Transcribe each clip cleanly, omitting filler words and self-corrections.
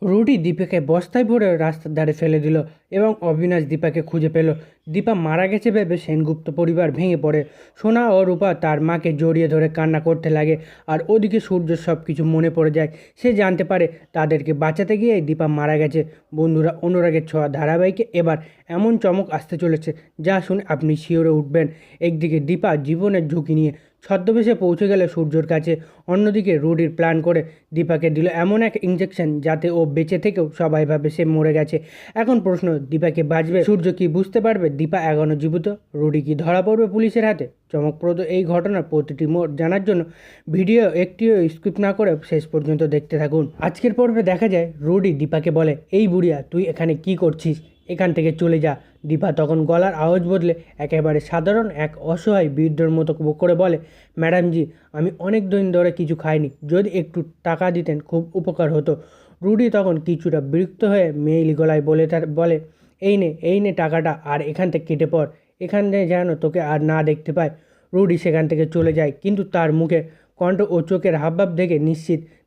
Rudi দীপাকে বস্তায় ভরে রাস্তার ধারে ফেলে দিল এবং অবিনাশ দীপাকে খুঁজে পেল। দীপা মারা গেছে ভেবে সেনগুপ্ত পরিবার ভেঙে পড়ে। সোনা ও রূপা তার মাকে জড়িয়ে ধরে কান্না করতে লাগে। আর ওদিকে সূর্য সব কিছু মনে পড়ে যায়। সে জানতে পারে তাদেরকে বাঁচাতে গিয়ে দীপা মারা গেছে। বন্ধুরা, অনুরাগের ছোঁয়া ধারাবাহিকে এবার এমন চমক আসতে চলেছে যা শুনে আপনি শিওরে উঠবেন। একদিকে দীপা জীবনের ঝুঁকি নিয়ে ছদ্মবেশে পৌঁছে গেলে সূর্যর কাছে, অন্যদিকে রুডির প্ল্যান করে দীপাকে দিল এমন এক ইঞ্জেকশন যাতে ও বেঁচে থেকেও সবাই ভাবে সে মরে গেছে। এখন প্রশ্ন, দীপাকে বাঁচবে? সূর্য কি বুঝতে পারবে দীপা এখনো জীবিত? রুডি কি ধরা পড়বে পুলিশের হাতে? চমকপ্রদ এই ঘটনার প্রতিটি মোড় জানার জন্য ভিডিও একটিও স্কিপ না করে শেষ পর্যন্ত দেখতে থাকুন। আজকের পর্বে দেখা যায় রুডি দীপাকে বলে, এই বুড়িয়া তুই এখানে কি করছিস, এখান থেকে চলে যা। দীপা তখন গলার আওয়াজ বদলে একেবারে সাধারণ এক অসহায় বৃদ্ধর মতো করে বলে, ম্যাডামজি, আমি অনেক দিন ধরে কিছু খাইনি, যদি একটু টাকা দিতেন খুব উপকার হতো। রুডি তখন কিছুটা বিরক্ত হয়ে মেইলি গলায় বলে, এই নে টাকাটা, আর এখান থেকে কেটে পড়, এখানে যেন তোকে আর না দেখতে পায়। রুডি সেখান থেকে চলে যায়, কিন্তু তার মুখে কণ্ঠ ও চোখের হাবভাব দেখে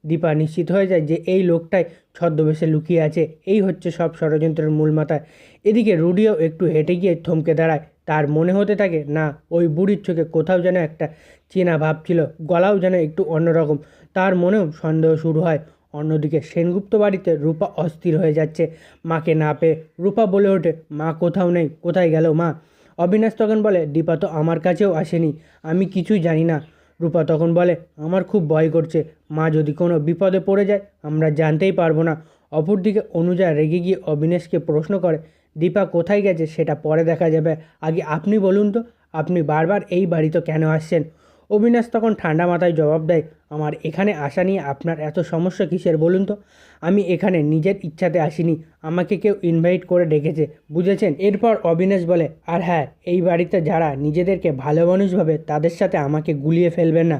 দীপা নিশ্চিত হয়ে যায় যে এই লোকটাই ছদ্মবেশে লুকিয়ে আছে, এই হচ্ছে সব ষড়যন্ত্রের মূল মাথায়। এদিকে রুডিও একটু হেঁটে গিয়ে থমকে দাঁড়ায়। তার মনে হতে থাকে, না, ওই বুড়ির চোখে কোথাও যেন একটা চেনা ভাব ছিল, গলাও যেন একটু অন্যরকম। তার মনেও সন্দেহ শুরু হয়। অন্যদিকে সেনগুপ্ত বাড়িতে রূপা অস্থির হয়ে যাচ্ছে মাকে না পেয়ে। রূপা বলে ওঠে, মা কোথাও নেই, কোথায় গেল মা? অবিনাশ তখন বলে, দীপা তো আমার কাছেও আসেনি, আমি কিছুই জানি না। রূপা তখন বলে, আমার খুব ভয় করছে, মা যদি কোনো বিপদে পড়ে যায় আমরা জানতেই পারবো না। অপরদিকে অনুজা রেগে গিয়ে অবিনাশকে প্রশ্ন করে, দীপা কোথায় গেছে সেটা পরে দেখা যাবে, আগে আপনি বলুন তো, আপনি বারবার এই বাড়িতে কেন আসছেন? অবিনাশ তখন ঠান্ডা মাথায় জবাব দেয়, আমার এখানে আসা নিয়ে আপনার এত সমস্যা কিসের বলুন তো? আমি এখানে নিজের ইচ্ছাতে আসিনি, আমাকে কেউ ইনভাইট করে ডেকেছে, বুঝেছেন? এরপর অবিনাশ বলে, আর হ্যাঁ, এই বাড়িতে যারা নিজেদেরকে ভালো মানুষ ভাবে তাদের সাথে আমাকে গুলিয়ে ফেলবেন না,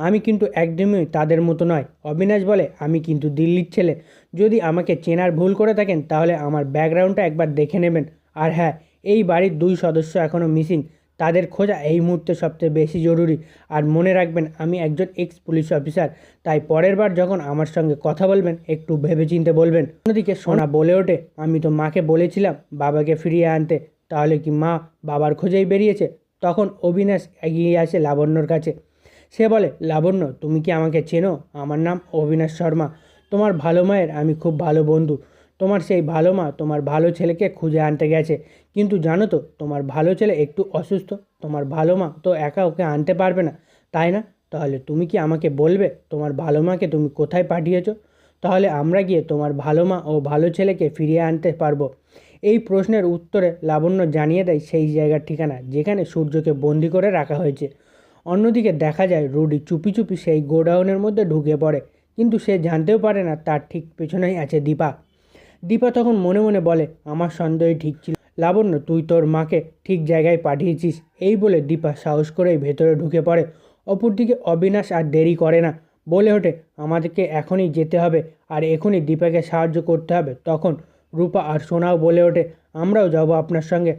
আমি কিন্তু একদমই তাদের মতো নয়। অবিনাশ বলে, আমি কিন্তু দিল্লির ছেলে, যদি আমাকে চেনার ভুল করে থাকেন তাহলে আমার ব্যাকগ্রাউন্ডটা একবার দেখে নেবেন। আর হ্যাঁ, এই বাড়ির 2 সদস্য এখনও মিসিং, তাদের খোঁজা এই মুহূর্তে সবচেয়ে বেশি জরুরি। আর মনে রাখবেন, আমি একজন এক্স পুলিশ অফিসার, তাই পরের বার যখন আমার সঙ্গে কথা বলবেন একটু ভেবেচিন্তে বলবেন। অন্যদিকে সোনা বলে ওঠে, আমি তো মাকে বলেছিলাম বাবাকে ফিরিয়ে আনতে, তাহলে কি মা বাবার খোঁজেই বেরিয়েছে? তখন অবিনাশ এগিয়ে আসে লাবণ্যর কাছে। সে বলে, লাবণ্য, তুমি কি আমাকে চেনো? আমার নাম অবিনাশ শর্মা, তোমার ভালো মায়ের আমি খুব ভালো বন্ধু। তোমার সেই ভালো মা তোমার ভালো ছেলেকে খুঁজে আনতে গেছে, কিন্তু জানো তো তোমার ভালো ছেলে একটু অসুস্থ, তোমার ভালো মা তো একা ওকে আনতে পারবে না, তাই না? তাহলে তুমি কি আমাকে বলবে তোমার ভালো মাকে তুমি কোথায় পাঠিয়েছো? তাহলে আমরা গিয়ে তোমার ভালো মা ও ভালো ছেলেকে ফিরিয়ে আনতে পারবো। এই প্রশ্নের উত্তরে লাবণ্য জানিয়ে দেয় সেই জায়গার ঠিকানা যেখানে সূর্যকে বন্দি করে রাখা হয়েছে। অন্যদিকে দেখা যায় রুডি চুপি চুপি সেই গোডাউনের মধ্যে ঢুকে পড়ে, কিন্তু সে জানতেও পারে না তার ঠিক পেছনেই আছে দীপা। দীপা তখন মনে মনে বলে, আমার সন্দেহ ঠিক ছিল, লাবণ্য তুই তোর মাকে ঠিক জায়গায় পাঠিয়েছিস। এই বলে দীপা সাহস করেই ভেতরে ঢুকে পড়ে। অপরদিকে অবিনাশ আর দেরি করে না, বলে ওঠে, আমাদেরকে এখনই যেতে হবে, আর এখনই দীপাকে সাহায্য করতে হবে। তখন রূপা আর সোনাও বলে ওঠে, আমরাও যাব আপনার সঙ্গে,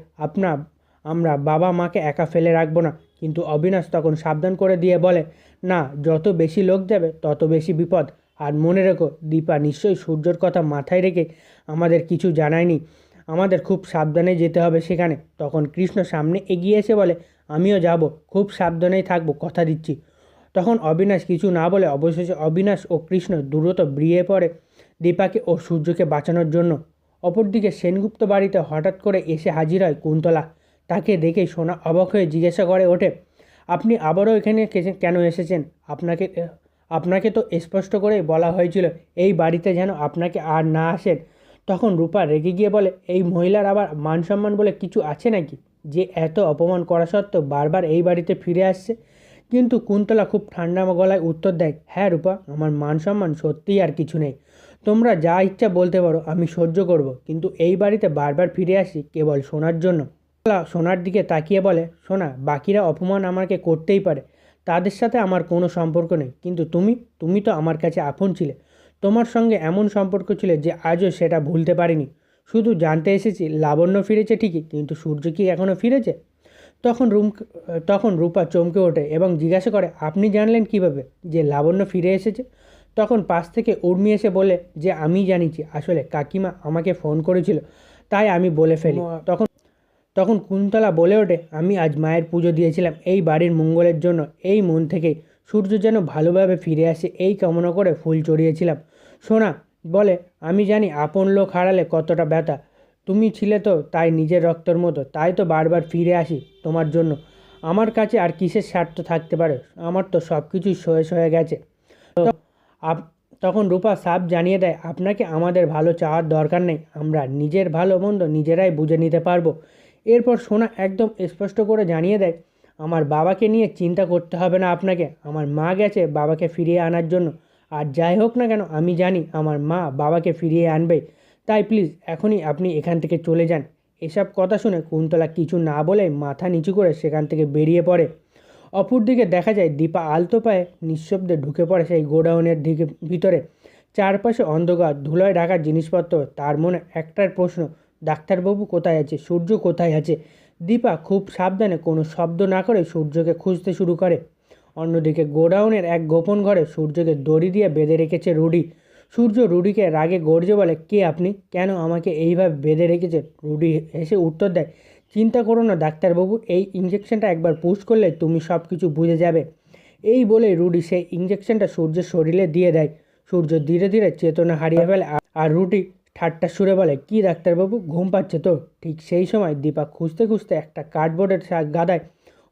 আমরা বাবা মাকে একা ফেলে রাখবো না। কিন্তু অবিনাশ তখন সাবধান করে দিয়ে বলে, না, যত বেশি লোক যাবে তত বেশি বিপদ। আর মনে রেখো, দীপা নিশ্চয়ই সূর্যর কথা মাথায় রেখে আমাদের কিছু জানায়নি, আমাদের খুব সাবধানে যেতে হবে সেখানে। তখন কৃষ্ণ সামনে এগিয়ে এসে বলে, আমিও যাব, খুব সাবধানেই থাকবো, কথা দিচ্ছি। তখন অবিনাশ কিছু না বলে অবশেষে অবিনাশ ও কৃষ্ণ দ্রুত বেরিয়ে পড়ে দীপাকে ও সূর্যকে বাঁচানোর জন্য। অপরদিকে সেনগুপ্ত বাড়িতে হঠাৎ করে এসে হাজির হয় কুন্তলা। তাকে দেখে সোনা অবাক হয়ে জিজ্ঞাসা করে ওঠে, আপনি আবারও এখানে কেন এসেছেন? আপনাকে আপনাকে তো স্পষ্ট করেই বলা হয়েছিল এই বাড়িতে যেন আপনাকে আর না আসেন। তখন রূপা রেগে গিয়ে বলে, এই মহিলার আবার মান সম্মান বলে কিছু আছে নাকি, যে এত অপমান করা সত্ত্বেও বারবার এই বাড়িতে ফিরে আসছে? কিন্তু কুন্তলা খুব ঠান্ডা গলায় উত্তর দেয়, হ্যাঁ রূপা, আমার মান সম্মান সত্যিই আর কিছু নেই, তোমরা যা ইচ্ছা বলতে পারো, আমি সহ্য করব, কিন্তু এই বাড়িতে বারবার ফিরে আসি কেবল সোনার জন্য। সোনার দিকে তাকিয়ে বলে, সোনা, বাকিরা অপমান আমাকে করতেই পারে, তাদের সাথে আমার কোনো সম্পর্ক নেই, কিন্তু তুমি তো আমার কাছে আপন ছিলে, তোমার সঙ্গে এমন সম্পর্ক ছিল যে আজও সেটা ভুলতে পারিনি। শুধু জানতে এসেছি লাবণ্য ফিরেছে ঠিকই, কিন্তু সূর্য কি এখনও ফিরেছে? তখন তখন রূপা চমকে ওঠে এবং জিজ্ঞাসা করে, আপনি জানলেন কিভাবে যে লাবণ্য ফিরে এসেছে? তখন পাশ থেকে উর্মি এসে বলে যে আমি জানিছি, আসলে কাকিমা আমাকে ফোন করেছিল, তাই আমি বলে ফেলি। তখন তখন কুন্তলা বলে ওঠে, আমি আজ মায়ের পুজো দিয়েছিলাম এই বাড়ির মঙ্গলের জন্য। এই মন থেকেই সূর্য যেন ভালোভাবে ফিরে আসে এই কামনা করে ফুল চড়িয়েছিলাম। সোনা বলে, আমি জানি আপন লোক হারালে কতটা ব্যথা। তুমি ছিলে তো তাই নিজের রক্তের মতো, তাই তো বারবার ফিরে আসি তোমার জন্য। আমার কাছে আর কিসের স্বার্থ থাকতে পারে? আমার তো সব কিছুই শেষ হয়ে গেছে। তখন রূপা সাপ জানিয়ে দেয়, আপনাকে আমাদের ভালো চাওয়ার দরকার নেই, আমরা নিজের ভালো মন্দ নিজেরাই বুঝে নিতে পারবো। এরপর সোনা একদম স্পষ্ট করে জানিয়ে দেয়, আমার বাবাকে নিয়ে চিন্তা করতে হবে না আপনাকে। আমার মা গেছে বাবাকে ফিরিয়ে আনার জন্য, আর যাই হোক না কেন আমি জানি আমার মা বাবাকে ফিরিয়ে আনবেই। তাই প্লিজ এখনই আপনি এখান থেকে চলে যান। এসব কথা শুনে কুন্তলা কিছু না বলে মাথা নিচু করে সেখান থেকে বেরিয়ে পড়ে। অপরদিকে দেখা যায় দীপা আলতো পায়ে নিঃশব্দে ঢুকে পড়ে সেই গোডাউনের ভিতরে। চারপাশে অন্ধকার, ধুলোয় ঢাকা জিনিসপত্র। তার মনে একটাই প্রশ্ন, ডাক্তারবাবু কোথায় আছে, সূর্য কোথায় আছে? দীপা খুব সাবধানে কোনো শব্দ না করে সূর্যকে খুঁজতে শুরু করে। অন্যদিকে গোডাউনের এক গোপন ঘরে সূর্যকে দড়ি দিয়ে বেঁধে রেখেছে রুডি। সূর্য রুডিকে রাগে গর্জে বলে, কে আপনি, কেন আমাকে এইভাবে বেঁধে রেখেছে? রুডি হেসে উত্তর দেয়, চিন্তা করো না ডাক্তারবাবু, এই ইঞ্জেকশনটা একবার পুশ করলে তুমি সব কিছু বুঝে যাবে। এই বলে রুডি সেই ইঞ্জেকশনটা সূর্যের শরীরে দিয়ে দেয়। সূর্য ধীরে ধীরে চেতনা হারিয়ে ফেলে। আর রুডি ঠাট্টা সুরে বলে, কি ডাক্তারবাবু, ঘুম পাচ্ছে তো? ঠিক সেই সময় দীপা খুঁজতে খুঁজতে একটা কার্ডবোর্ডের গাদায়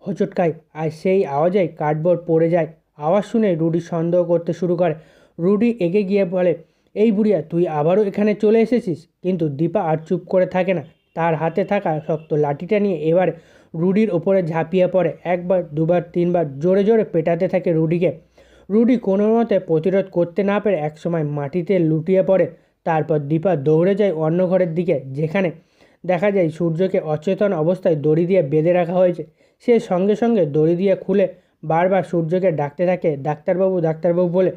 হোঁচট খায়, আর সেই আওয়াজেই কার্ডবোর্ড পড়ে যায়। আওয়াজ শুনে রুডি সন্দেহ করতে শুরু করে। রুডি এগে গিয়ে বলে, এই বুড়িয়া, তুই আবারও এখানে চলে এসেছিস? কিন্তু দীপা আর চুপ করে থাকে না। তার হাতে থাকা শক্ত লাঠিটা নিয়ে এবার রুডির ওপরে ঝাঁপিয়ে পড়ে। একবার, দুবার, তিনবার জোরে জোরে পেটাতে থাকে রুডিকে। রুডি কোনো মতে প্রতিরোধ করতে না পেরে একসময় মাটিতে লুটিয়ে পড়ে। তারপর দীপা দৌড়ে যায় অন্য ঘরের দিকে, যেখানে দেখা যায় সূর্যকে অচেতন অবস্থায় দড়ি দিয়ে বেঁধে রাখা হয়েছে। সে সঙ্গে সঙ্গে দড়ি দিয়ে খুলে বারবার সূর্যকে ডাকতে থাকে, ডাক্তারবাবু ডাক্তারবাবু বলে।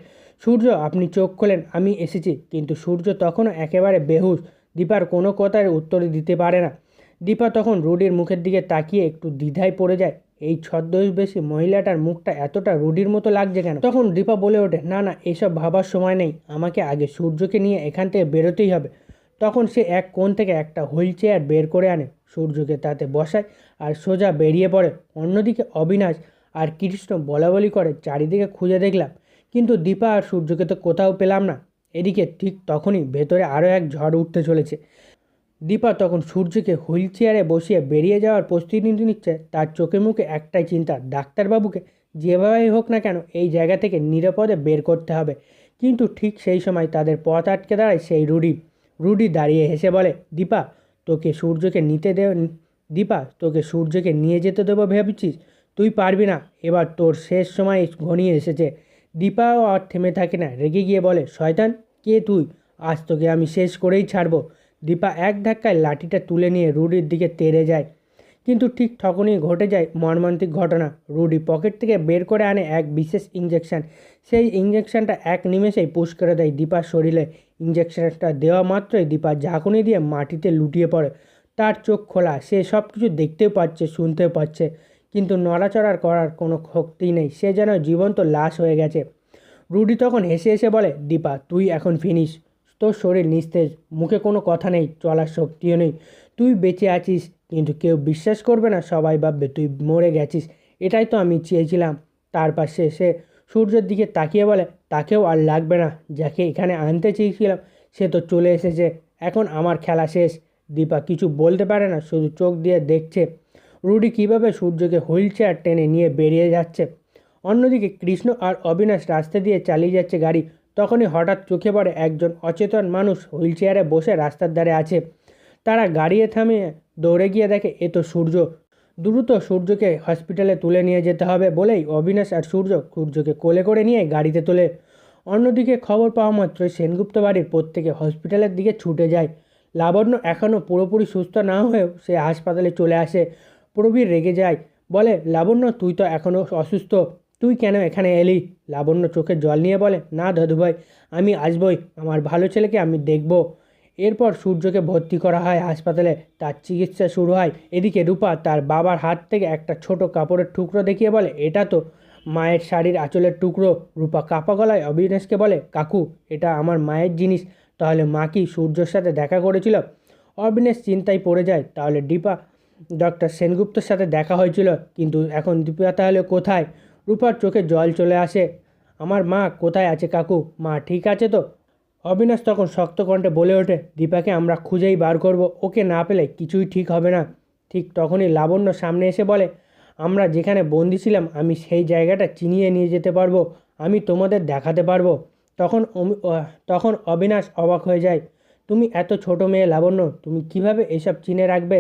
সূর্য, আপনি চোখ খোলেন, আমি এসেছি। কিন্তু সূর্য তখনও একেবারে বেহুশ। দীপার কোনো কথার উত্তর দিতে পারে না। দীপা তখন রুডির মুখের দিকে তাকিয়ে একটু দ্বিধায় পড়ে যায়, এই ছদ্মবেশী মহিলাটার মুখটা এতটা রুডির মতো লাগছে কেন? তখন দীপা বলে ওঠে, না না, এসব ভাবার সময় নেই, আমাকে আগে সূর্যকে নিয়ে এখান থেকে বেরোতেই হবে। তখন সে এক কোণ থেকে একটা হুইল চেয়ার বের করে আনে, সূর্যকে তাতে বসায় আর সোজা বেরিয়ে পড়ে। অন্যদিকে অবিনাশ আর কৃষ্ণ বলাবলি করে, চারিদিকে খুঁজে দেখলাম, কিন্তু দীপা আর সূর্যকে তো কোথাও পেলাম না। এদিকে ঠিক তখনই ভেতরে আরও এক ঝড় উঠতে চলেছে। দীপা তখন সূর্যকে হুইল চেয়ারে বসিয়ে বেরিয়ে যাওয়ার প্রস্তুতি নিচ্ছে। তার চোখে মুখে একটাই চিন্তা, ডাক্তারবাবুকে যেভাবেই হোক না কেন এই জায়গা থেকে নিরাপদে বের করতে হবে। কিন্তু ঠিক সেই সময় তাদের পথ আটকে দাঁড়ায় সেই রুডি। রুডি দাঁড়িয়ে হেসে বলে, দীপা, তোকে সূর্যকে দীপা, তোকে সূর্যকে নিয়ে যেতে দেবো ভেবেছিস? তুই পারবি না, এবার তোর শেষ সময় ঘনিয়ে এসেছে। দীপাও আর থেমে থাকে না, রেগে গিয়ে বলে, শয়তান, কে তুই? আজ তোকে আমি শেষ করেই ছাড়বো। দীপা এক ধাক্কায় লাঠিটা তুলে নিয়ে রুডির দিকে তেড়ে যায়। কিন্তু ঠিক তখনই ঘটে যায় মর্মান্তিক ঘটনা। রুডি পকেট থেকে বের করে আনে এক বিশেষ ইঞ্জেকশন। সেই ইঞ্জেকশনটা এক নিমেষেই পুশ করে দেয় দীপার শরীরে। ইঞ্জেকশনটা দেওয়া মাত্রই দীপা ঝাঁকুনি দিয়ে মাটিতে লুটিয়ে পড়ে। তার চোখ খোলা, সে সব কিছু দেখতেও পাচ্ছে, শুনতেও পাচ্ছে, কিন্তু নড়াচড়ার করার কোনো শক্তি নেই। সে যেন জীবন্ত লাশ হয়ে গেছে। রুডি তখন হেসে হেসে বলে, দীপা, তুই এখন ফিনিশ। তোর শরীর নিস্তেজ, মুখে কোনো কথা নেই, চলার শক্তিও নেই। তুই বেঁচে আছিস, কিন্তু কেউ বিশ্বাস করবে না, সবাই ভাববে তুই মরে গেছিস। এটাই তো আমি চেয়েছিলাম। তার পাশে সে সূর্যের দিকে তাকিয়ে বলে, তাকেও আর লাগবে না, যাকে এখানে আনতে চেয়েছিলাম সে তো চলে এসেছে। এখন আমার খেলা শেষ। দীপা কিছু বলতে পারে না, শুধু চোখ দিয়ে দেখছে রুডি কীভাবে সূর্যকে হুইল চেয়ার টেনে নিয়ে বেরিয়ে যাচ্ছে। অন্যদিকে কৃষ্ণ আর অবিনাশ রাস্তা দিয়ে চালিয়ে যাচ্ছে গাড়ি। তখনই হঠাৎ চোখে পড়ে একজন অচেতন মানুষ হুইল চেয়ারে বসে রাস্তার ধারে আছে। তারা গাড়িয়ে থামিয়ে দৌড়ে গিয়ে দেখে এ তো সূর্য। দ্রুত সূর্যকে হসপিটালে তুলে নিয়ে যেতে হবে বলেই অবিনাশ আর সূর্যকে কোলে করে নিয়ে গাড়িতে তোলে। অন্যদিকে খবর পাওয়া মাত্রই সেনগুপ্ত বাড়ির প্রত্যেকে হসপিটালের দিকে ছুটে যায়। লাবণ্য এখনও পুরোপুরি সুস্থ না হয়েও সে হাসপাতালে চলে আসে। প্রবীর রেগে যায়, বলে, লাবণ্য, তুই তো এখনও অসুস্থ, তুই কেন এখানে এলি? লাবণ্য চোখে জল নিয়ে বলে, না দাদুভাই, আমি আসবই, আমার ভালো ছেলেকে আমি দেখব। এরপর সূর্যকে ভর্তি করা হয় হাসপাতালে, তার চিকিৎসা শুরু হয়। এদিকে রূপা তার বাবার হাত থেকে একটা ছোট কাপড়ের টুকরো দেখিয়ে বলে, এটা তো মায়ের শাড়ির আঁচলের টুকরো। রূপা কাঁপা গলায় অবিনাশকে বলে, কাকু এটা আমার মায়ের জিনিস। তাহলে মা কি সূর্যর সাথে দেখা করেছিল? অবিনাশ চিন্তায় পড়ে যায়। তাহলে দীপা ডক্টর সেনগুপ্তর সাথে দেখা হয়েছিল, কিন্তু এখন দীপা তাহলে কোথায়? রূপার চোখে জল চলে আসে। আমার মা কোথায় আছে কাকু? মা ঠিক আছে তো? অবিনাশ তখন শক্ত কণ্ঠে বলে ওঠে, দীপাকে আমরা খুঁজেই বার করব, ওকে না পেলে কিছুই ঠিক হবে না। ঠিক তখনই লাবণ্য সামনে এসে বলে, আমরা যেখানে বন্দি ছিলাম আমি সেই জায়গাটা চিনিয়ে নিয়ে যেতে পারবো, আমি তোমাদের দেখাতে পারবো। তখন অবিনাশ অবাক হয়ে যায়। তুমি এত ছোট মেয়ে লাবণ্য, তুমি কিভাবে এসব চিনে রাখবে?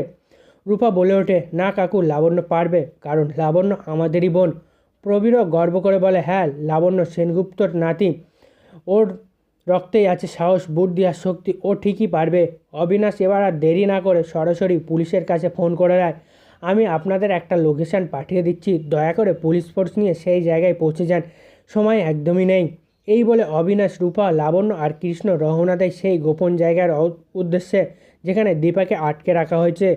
রূপা বলে ওঠে, না কাকু, লাবণ্য পারবে, কারণ লাবণ্য আমাদেরই বোন। প্রবীরও গর্ব করে বলে, হ্যাঁ, লাবণ্য সেনগুপ্তর নাতি, ওর রক্তেই আছে সাহস, বুদ্ধি আর শক্তি, ও ঠিকই পারবে। অবিনাশ এবার আর দেরি না করে সরাসরি পুলিশের কাছে ফোন করে দেয়, আমি আপনাদের একটা লোকেশান পাঠিয়ে দিচ্ছি, দয়া করে পুলিশ ফোর্স নিয়ে সেই জায়গায় পৌঁছে যান, সময় একদমই নেই। এই বলে অবিনাশ, রূপা, লাবণ্য আর কৃষ্ণ রওনা দেয় সেই গোপন জায়গার উদ্দেশ্যে যেখানে দীপাকে আটকে রাখা হয়েছে।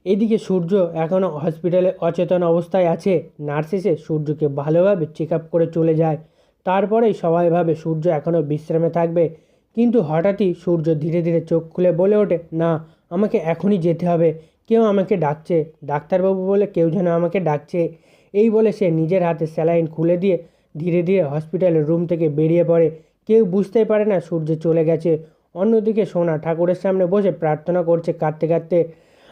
এদিকে সূর্য এখনও হসপিটালে অচেতন অবস্থায় আছে। নার্স এসে সূর্যকে ভালোভাবে চেক আপ করে চলে যায়। তারপরেই সবাই ভাবে সূর্য এখনও বিশ্রামে থাকবে, কিন্তু হঠাৎই সূর্য ধীরে ধীরে চোখ খুলে বলে ওঠে, না, আমাকে এখনই যেতে হবে, কেউ আমাকে ডাকছে, ডাক্তারবাবু বলে কেউ যেন আমাকে ডাকছে। এই বলে সে নিজের হাতে স্যালাইন খুলে দিয়ে ধীরে ধীরে হসপিটালের রুম থেকে বেরিয়ে পড়ে। কেউ বুঝতেই পারে না সূর্য চলে গেছে। অন্যদিকে সোনা ঠাকুরের সামনে বসে প্রার্থনা করছে কাঁদতে কাঁদতে,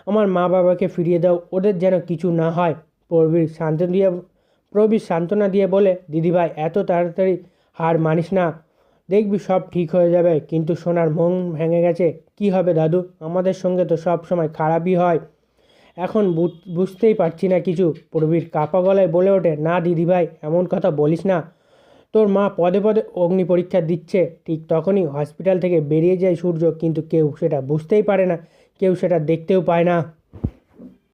আমার মা বাবাকে ফিরিয়ে দাও, ওদের যেন কিছু না হয়। প্রবীর সান্ত্বনা দিয়ে বলে, দিদিভাই এত তাড়াতাড়ি হার মানিস না, দেখবি সব ঠিক হয়ে যাবে। কিন্তু সোনার মন ভেঙে গেছে। কি হবে দাদু, আমাদের সঙ্গে তো সব সময় খারাপই হয়, এখন বুঝতেই পারছি না কিছু। প্রবীর কাপা গলায় বলে ওঠে, না দিদিভাই, এমন কথা বলিস না, তোর মা পদে পদে অগ্নি পরীক্ষা দিচ্ছে। ঠিক তখনই হসপিটাল থেকে বেরিয়ে যায় সূর্য, কিন্তু কেউ সেটা বুঝতেই পারে না, কেউ সেটা দেখতেও পায় না।